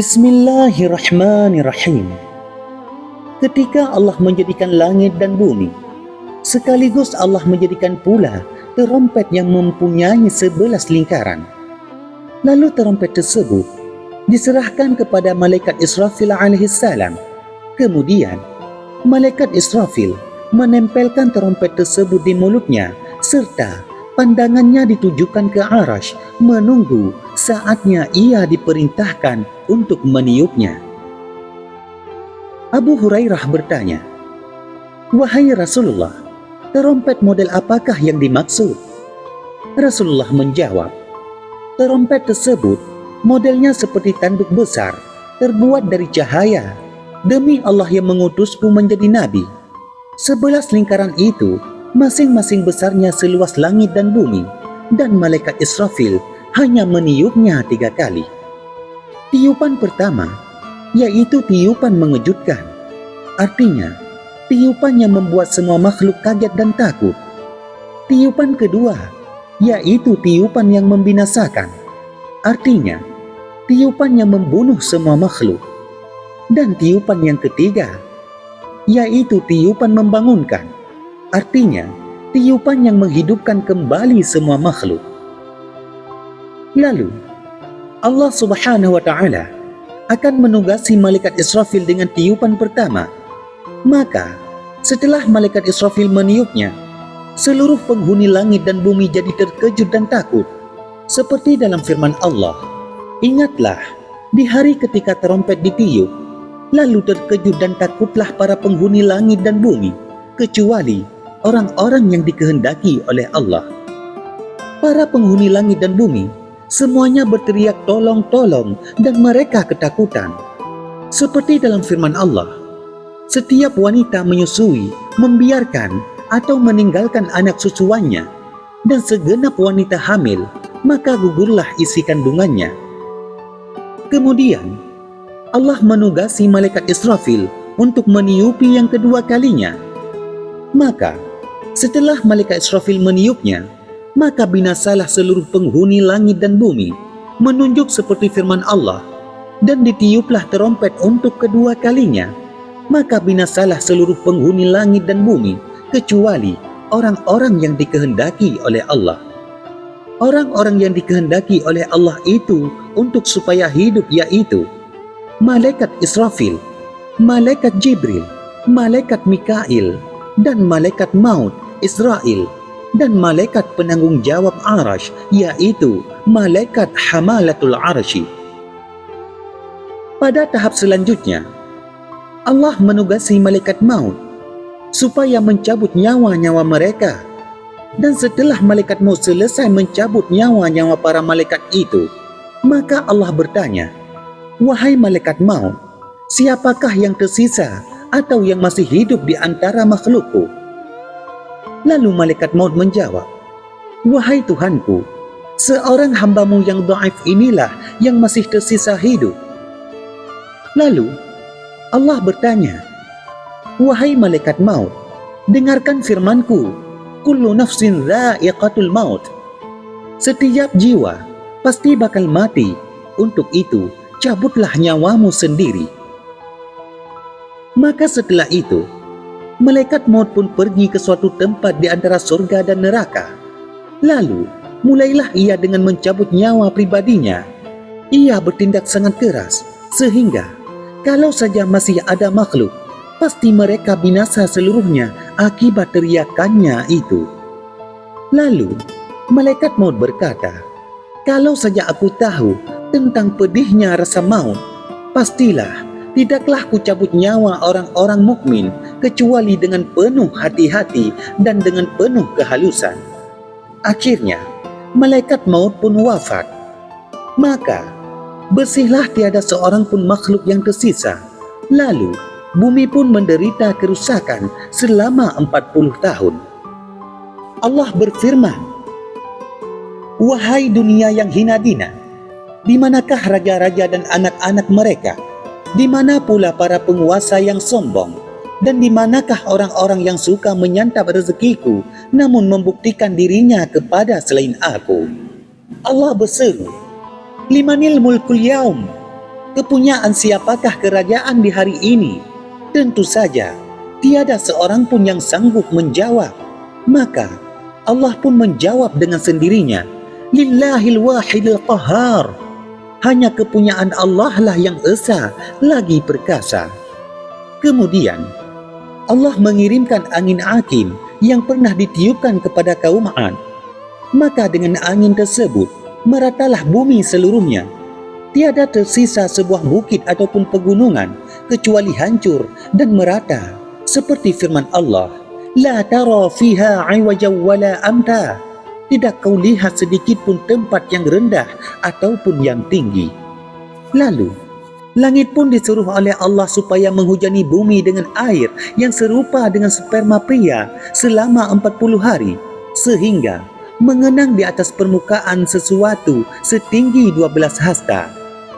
Bismillahirrahmanirrahim. Ketika Allah menjadikan langit dan bumi, sekaligus Allah menjadikan pula terompet yang mempunyai 11 lingkaran. Lalu terompet tersebut diserahkan kepada malaikat Israfil alaihissalam. Kemudian, malaikat Israfil menempelkan terompet tersebut di mulutnya serta pandangannya ditujukan ke Arash menunggu saatnya ia diperintahkan untuk meniupnya. Abu Hurairah bertanya, "Wahai Rasulullah, terompet model apakah yang dimaksud?" Rasulullah menjawab, "Terompet tersebut modelnya seperti tanduk besar, terbuat dari cahaya. Demi Allah yang mengutusku menjadi nabi. 11 lingkaran itu masing-masing besarnya seluas langit dan bumi, dan malaikat Israfil hanya meniupnya 3 kali. Tiupan pertama, yaitu tiupan mengejutkan. Artinya, tiupan yang membuat semua makhluk kaget dan takut. Tiupan kedua, yaitu tiupan yang membinasakan. Artinya, tiupan yang membunuh semua makhluk. Dan tiupan yang ketiga, yaitu tiupan membangunkan. Artinya, tiupan yang menghidupkan kembali semua makhluk." Lalu, Allah Subhanahu wa Ta'ala akan menugasi malaikat Israfil dengan tiupan pertama. Maka, setelah malaikat Israfil meniupnya, seluruh penghuni langit dan bumi jadi terkejut dan takut. Seperti dalam firman Allah, "Ingatlah, di hari ketika terompet ditiup, lalu terkejut dan takutlah para penghuni langit dan bumi, kecuali orang-orang yang dikehendaki oleh Allah." Para penghuni langit dan bumi semuanya berteriak tolong, tolong, dan mereka ketakutan. Seperti dalam firman Allah, "Setiap wanita menyusui, membiarkan atau meninggalkan anak susuannya, dan segenap wanita hamil, maka gugurlah isi kandungannya." Kemudian, Allah menugasi malaikat Israfil untuk meniupi yang kedua kalinya. Maka, setelah malaikat Israfil meniupnya, maka binasalah seluruh penghuni langit dan bumi, menunjuk seperti firman Allah, dan ditiuplah terompet untuk kedua kalinya, maka binasalah seluruh penghuni langit dan bumi, kecuali orang-orang yang dikehendaki oleh Allah. Orang-orang yang dikehendaki oleh Allah itu untuk supaya hidup, yaitu malaikat Israfil, malaikat Jibril, malaikat Mikail, dan malaikat maut Israel, dan malaikat penanggung jawab Arash, yaitu malaikat Hamalatul Arsy. Pada tahap selanjutnya, Allah menugasi malaikat maut supaya mencabut nyawa-nyawa mereka. Dan setelah malaikat maut selesai mencabut nyawa-nyawa para malaikat itu, maka Allah bertanya, "Wahai malaikat maut, siapakah yang tersisa atau yang masih hidup di antara makhlukku?" Lalu malaikat maut menjawab, "Wahai Tuhanku, seorang hambamu yang dhaif inilah yang masih tersisa hidup." Lalu Allah bertanya, "Wahai malaikat maut, dengarkan firmanku, kullu nafsin dha'iqatul maut. Setiap jiwa pasti bakal mati. Untuk itu, cabutlah nyawamu sendiri." Maka setelah itu, malaikat maut pun pergi ke suatu tempat di antara surga dan neraka. Lalu, mulailah ia dengan mencabut nyawa pribadinya. Ia bertindak sangat keras, sehingga kalau saja masih ada makhluk, pasti mereka binasa seluruhnya akibat teriakannya itu. Lalu, malaikat maut berkata, "Kalau saja aku tahu tentang pedihnya rasa maut, pastilah tidaklah kucabut nyawa orang-orang mukmin kecuali dengan penuh hati-hati dan dengan penuh kehalusan." Akhirnya, malaikat maut pun wafat. Maka, bersihlah tiada seorang pun makhluk yang tersisa. Lalu, bumi pun menderita kerusakan selama 40 tahun. Allah berfirman, "Wahai dunia yang hina dina, di manakah raja-raja dan anak-anak mereka? Di mana pula para penguasa yang sombong? Dan di manakah orang-orang yang suka menyantap rezekiku namun membuktikan dirinya kepada selain aku?" Allah berseru, "Limanil mulkul yaum?" Kepunyaan siapakah kerajaan di hari ini? Tentu saja, tiada seorang pun yang sanggup menjawab. Maka, Allah pun menjawab dengan sendirinya, Lillahil wahidil qahar. Hanya kepunyaan Allah lah yang esa lagi perkasa. Kemudian, Allah mengirimkan angin Aqim yang pernah ditiupkan kepada kaum Ad. Maka dengan angin tersebut, meratalah bumi seluruhnya. Tiada tersisa sebuah bukit ataupun pegunungan kecuali hancur dan merata. Seperti firman Allah, La tara fiha iwajaw wala amta. Tidak kau lihat sedikit pun tempat yang rendah ataupun yang tinggi. Lalu, langit pun disuruh oleh Allah supaya menghujani bumi dengan air yang serupa dengan sperma pria selama 40 hari. Sehingga mengenang di atas permukaan sesuatu setinggi 12 hasta.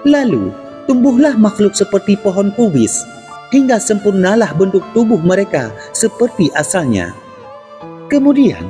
Lalu, tumbuhlah makhluk seperti pohon kubis, hingga sempurnalah bentuk tubuh mereka seperti asalnya. Kemudian,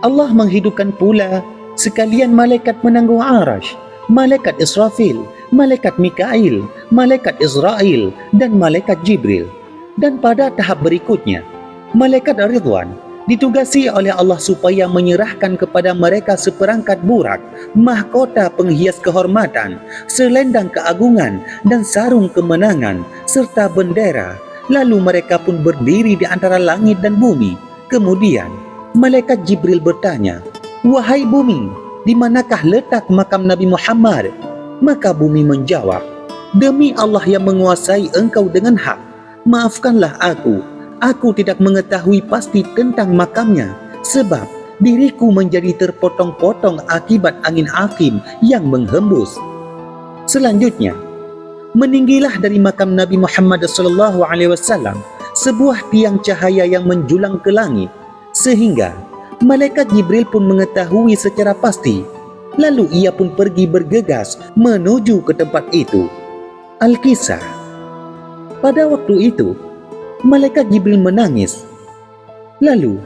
Allah menghidupkan pula sekalian malaikat penanggung arash, malaikat Israfil, malaikat Mikail, malaikat Israel, dan malaikat Jibril. Dan pada tahap berikutnya, malaikat Ridwan ditugasi oleh Allah supaya menyerahkan kepada mereka seperangkat burak, mahkota penghias kehormatan, selendang keagungan dan sarung kemenangan serta bendera. Lalu mereka pun berdiri di antara langit dan bumi. Kemudian malaikat Jibril bertanya, "Wahai bumi, di manakah letak makam Nabi Muhammad?" Maka bumi menjawab, "Demi Allah yang menguasai engkau dengan hak, maafkanlah aku. Aku tidak mengetahui pasti tentang makamnya, sebab diriku menjadi terpotong-potong akibat angin Aqim yang menghembus." Selanjutnya, meninggilah dari makam Nabi Muhammad SAW sebuah tiang cahaya yang menjulang ke langit, sehingga malaikat Jibril pun mengetahui secara pasti. Lalu ia pun pergi bergegas menuju ke tempat itu. Al-Kisah. Pada waktu itu, malaikat Jibril menangis. Lalu,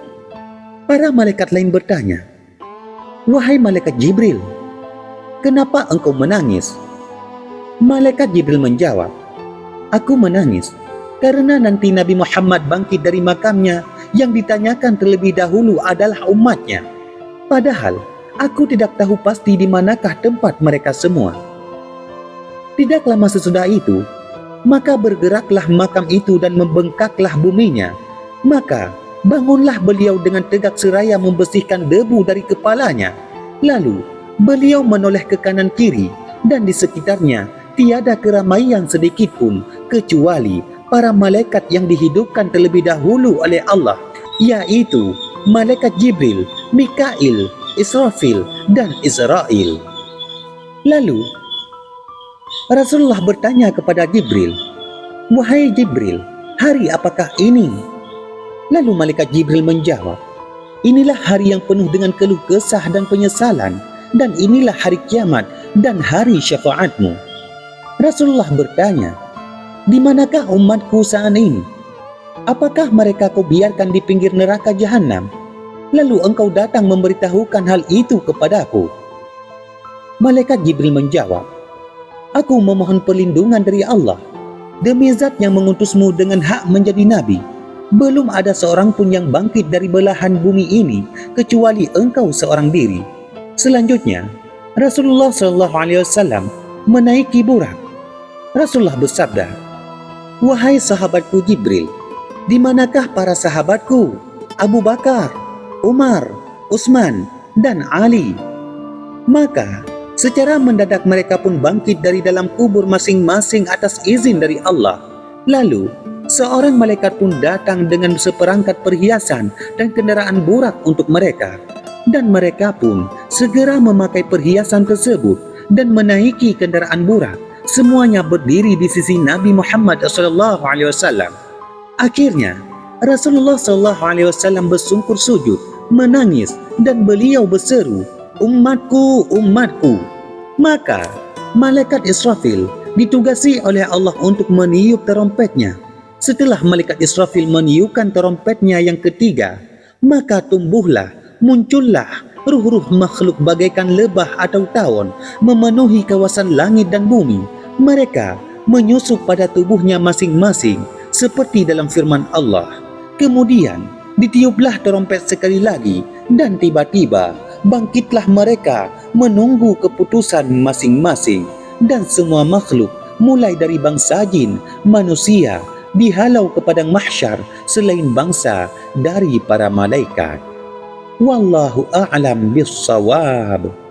para malaikat lain bertanya, "Wahai malaikat Jibril, kenapa engkau menangis?" Malaikat Jibril menjawab, "Aku menangis karena nanti Nabi Muhammad bangkit dari makamnya yang ditanyakan terlebih dahulu adalah umatnya. Padahal, aku tidak tahu pasti di manakah tempat mereka semua." Tidak lama sesudah itu, maka bergeraklah makam itu dan membengkaklah buminya. Maka bangunlah beliau dengan tegak seraya membersihkan debu dari kepalanya. Lalu beliau menoleh ke kanan kiri dan di sekitarnya tiada keramaian sedikit pun kecuali para malaikat yang dihidupkan terlebih dahulu oleh Allah, yaitu malaikat Jibril, Mikail, Israfil dan Israel. Lalu Rasulullah bertanya kepada Jibril, "Wahai Jibril, hari apakah ini?" Lalu malaikat Jibril menjawab, "Inilah hari yang penuh dengan keluh kesah dan penyesalan, dan inilah hari kiamat dan hari syafaatmu." Rasulullah bertanya, "Di manakah umatku saat ini? Apakah mereka kau biarkan di pinggir neraka jahanam? Lalu engkau datang memberitahukan hal itu kepadaku?" Malaikat Jibril menjawab, "Aku memohon perlindungan dari Allah. Demi zat yang mengutusmu dengan hak menjadi nabi, belum ada seorang pun yang bangkit dari belahan bumi ini kecuali engkau seorang diri." Selanjutnya, Rasulullah SAW menaiki burak. Rasulullah bersabda, "Wahai sahabatku Jibril, di manakah para sahabatku Abu Bakar, Umar, Utsman, dan Ali?" Maka secara mendadak mereka pun bangkit dari dalam kubur masing-masing atas izin dari Allah. Lalu seorang malaikat pun datang dengan seperangkat perhiasan dan kendaraan burak untuk mereka. Dan mereka pun segera memakai perhiasan tersebut dan menaiki kendaraan burak. Semuanya berdiri di sisi Nabi Muhammad SAW. Akhirnya Rasulullah SAW bersungkur sujud, menangis, dan beliau berseru, "Umatku, umatku." Maka malaikat Israfil ditugasi oleh Allah untuk meniup terompetnya. Setelah malaikat Israfil meniupkan terompetnya yang ketiga, maka muncullah ruh-ruh makhluk bagaikan lebah atau tawon memenuhi kawasan langit dan bumi. Mereka menyusup pada tubuhnya masing-masing seperti dalam firman Allah. Kemudian ditiuplah terompet sekali lagi dan tiba-tiba bangkitlah mereka menunggu keputusan masing-masing, dan semua makhluk mulai dari bangsa jin, manusia dihalau ke padang mahsyar selain bangsa dari para malaikat. Wallahu a'lam bissawab.